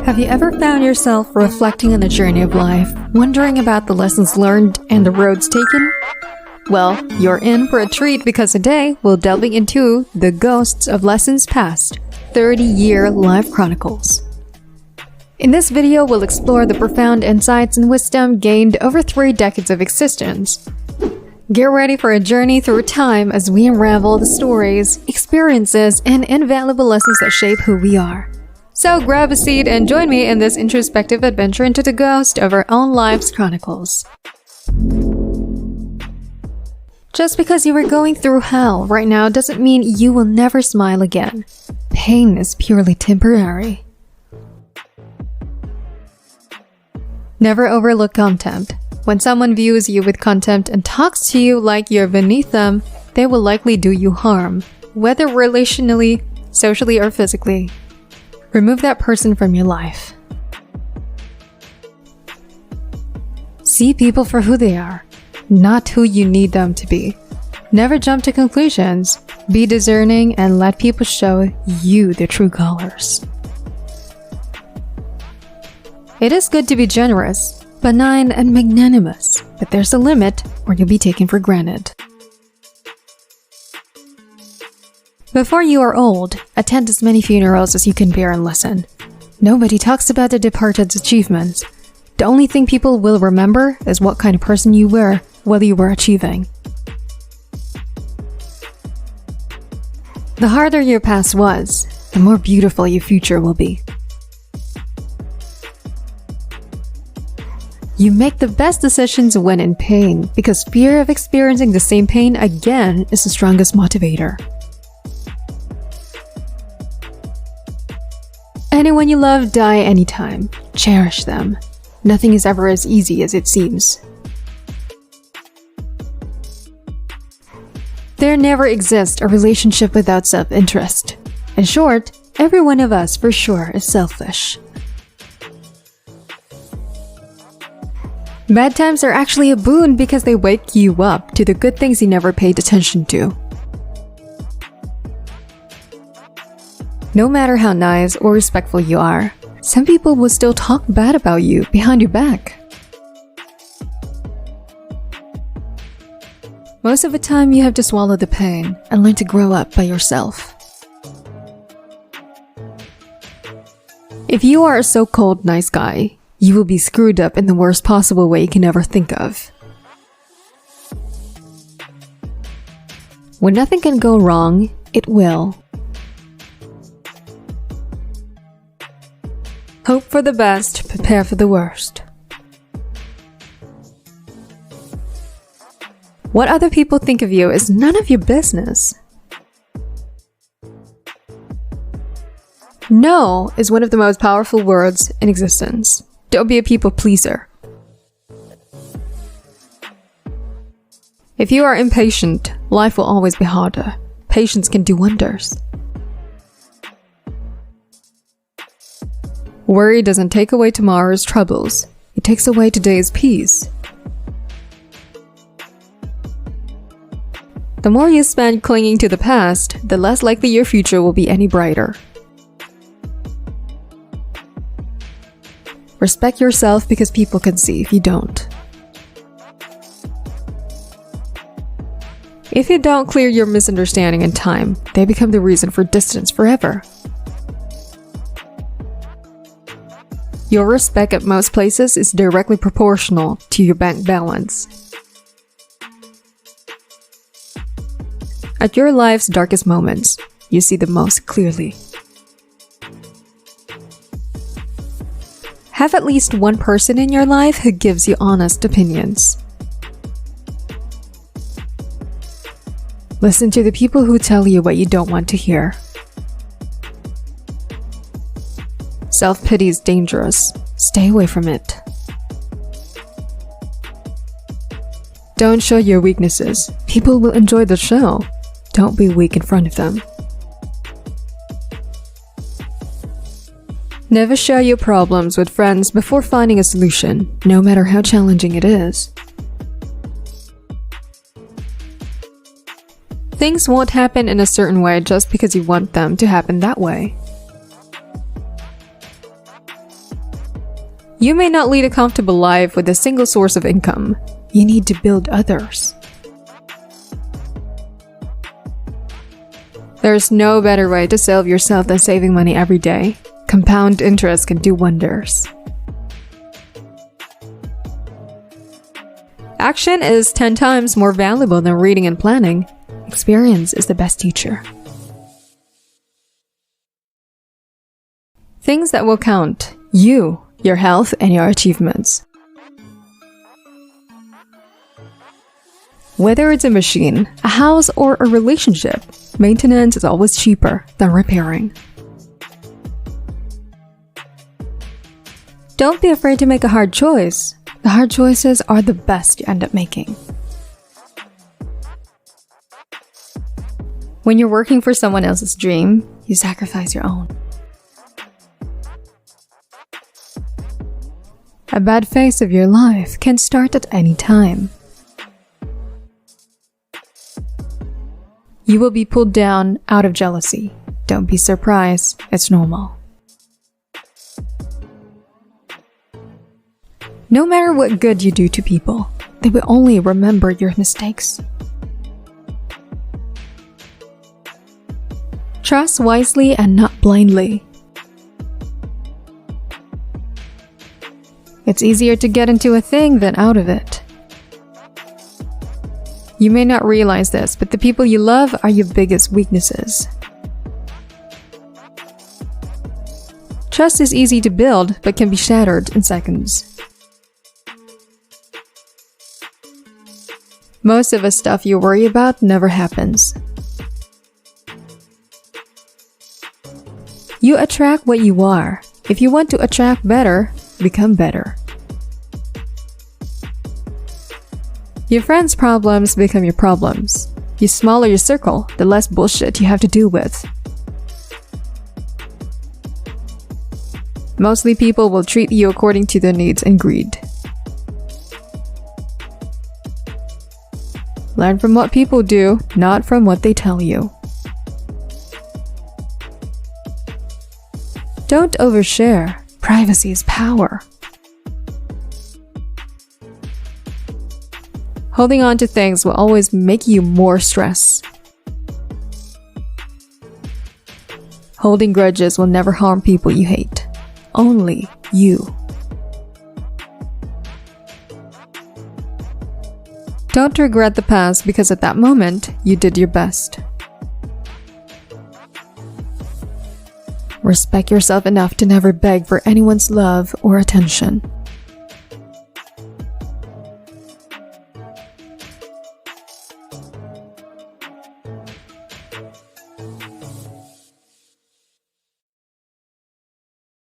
Have you ever found yourself reflecting on the journey of life, wondering about the lessons learned and the roads taken? Well, you're in for a treat because today we're delving into the ghosts of lessons past, 30-year Life Chronicles. In this video, we'll explore the profound insights and wisdom gained over 3 decades of existence. Get ready for a journey through time as we unravel the stories, experiences, and invaluable lessons that shape who we are. So grab a seat and join me in this introspective adventure into the ghost of our own life's chronicles. Just because you are going through hell right now doesn't mean you will never smile again. Pain is purely temporary. Never overlook contempt. When someone views you with contempt and talks to you like you're beneath them, they will likely do you harm, whether relationally, socially, or physically. Remove that person from your life. See people for who they are, not who you need them to be. Never jump to conclusions. Be discerning and let people show you their true colors. It is good to be generous, benign, and magnanimous, but there's a limit or you'll be taken for granted. Before you are old, attend as many funerals as you can bear and listen. Nobody talks about the departed's achievements. The only thing people will remember is what kind of person you were while you were achieving. The harder your past was, the more beautiful your future will be. You make the best decisions when in pain, because fear of experiencing the same pain again is the strongest motivator. Anyone you love die anytime. Cherish them. Nothing is ever as easy as it seems. There never exists a relationship without self-interest. In short, every one of us for sure is selfish. Bad times are actually a boon because they wake you up to the good things you never paid attention to. No matter how nice or respectful you are, some people will still talk bad about you behind your back. Most of the time, you have to swallow the pain and learn to grow up by yourself. If you are a so-called nice guy, you will be screwed up in the worst possible way you can ever think of. When nothing can go wrong, it will. Hope for the best, prepare for the worst. What other people think of you is none of your business. No is one of the most powerful words in existence. Don't be a people pleaser. If you are impatient, life will always be harder. Patience can do wonders. Worry doesn't take away tomorrow's troubles. It takes away today's peace. The more you spend clinging to the past, the less likely your future will be any brighter. Respect yourself because people can see if you don't. If you don't clear your misunderstanding in time, they become the reason for distance forever. Your respect at most places is directly proportional to your bank balance. At your life's darkest moments, you see the most clearly. Have at least one person in your life who gives you honest opinions. Listen to the people who tell you what you don't want to hear. Self-pity is dangerous. Stay away from it. Don't show your weaknesses. People will enjoy the show. Don't be weak in front of them. Never share your problems with friends before finding a solution, no matter how challenging it is. Things won't happen in a certain way just because you want them to happen that way. You may not lead a comfortable life with a single source of income. You need to build others. There's no better way to save yourself than saving money every day. Compound interest can do wonders. Action is 10 times more valuable than reading and planning. Experience is the best teacher. Things that will count: you, your health, and your achievements. Whether it's a machine, a house, or a relationship, maintenance is always cheaper than repairing. Don't be afraid to make a hard choice. The hard choices are the best you end up making. When you're working for someone else's dream, you sacrifice your own. A bad phase of your life can start at any time. You will be pulled down out of jealousy. Don't be surprised, it's normal. No matter what good you do to people, they will only remember your mistakes. Trust wisely and not blindly. It's easier to get into a thing than out of it. You may not realize this, but the people you love are your biggest weaknesses. Trust is easy to build, but can be shattered in seconds. Most of the stuff you worry about never happens. You attract what you are. If you want to attract better, become better. Your friends' problems become your problems. The smaller your circle, the less bullshit you have to deal with. Mostly people will treat you according to their needs and greed. Learn from what people do, not from what they tell you. Don't overshare. Privacy is power. Holding on to things will always make you more stress. Holding grudges will never harm people you hate. Only you. Don't regret the past because at that moment, you did your best. Respect yourself enough to never beg for anyone's love or attention.